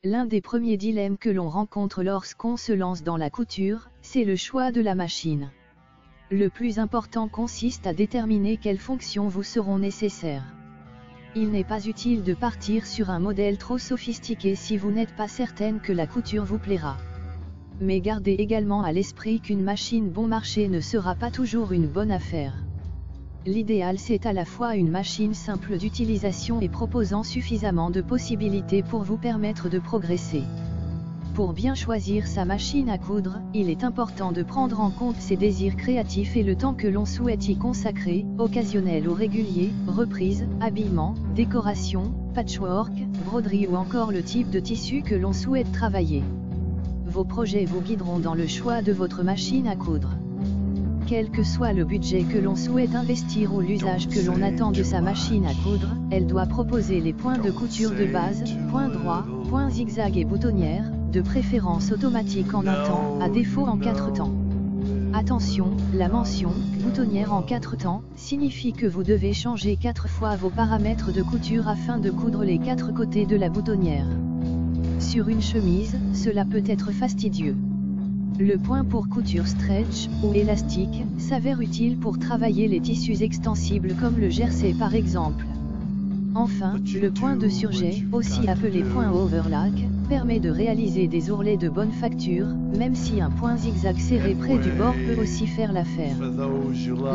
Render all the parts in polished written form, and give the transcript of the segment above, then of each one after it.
L'un des premiers dilemmes que l'on rencontre lorsqu'on se lance dans la couture, c'est le choix de la machine. Le plus important consiste à déterminer quelles fonctions vous seront nécessaires. Il n'est pas utile de partir sur un modèle trop sophistiqué si vous n'êtes pas certaine que la couture vous plaira. Mais gardez également à l'esprit qu'une machine bon marché ne sera pas toujours une bonne affaire. L'idéal c'est à la fois une machine simple d'utilisation et proposant suffisamment de possibilités pour vous permettre de progresser. Pour bien choisir sa machine à coudre, il est important de prendre en compte ses désirs créatifs et le temps que l'on souhaite y consacrer, occasionnel ou régulier, reprise, habillement, décoration, patchwork, broderie ou encore le type de tissu que l'on souhaite travailler. Vos projets vous guideront dans le choix de votre machine à coudre. Quel que soit le budget que l'on souhaite investir ou l'usage que l'on attend de sa machine à coudre, elle doit proposer les points de couture de base, points droits, points zigzag et boutonnières, de préférence automatique en un temps, à défaut en 4 temps. Attention, la mention « boutonnière en 4 temps » signifie que vous devez changer 4 fois vos paramètres de couture afin de coudre les 4 côtés de la boutonnière. Sur une chemise, cela peut être fastidieux. Le point pour couture stretch, ou élastique, s'avère utile pour travailler les tissus extensibles comme le jersey par exemple. Enfin, le point de surjet, aussi appelé point overlock, permet de réaliser des ourlets de bonne facture, même si un point zigzag serré près du bord peut aussi faire l'affaire.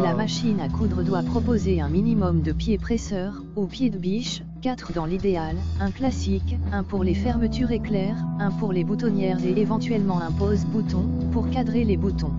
La machine à coudre doit proposer un minimum de pieds presseurs, ou pieds de biche, 4 dans l'idéal, un classique, un pour les fermetures éclairs, un pour les boutonnières et éventuellement un pose-bouton, pour cadrer les boutons.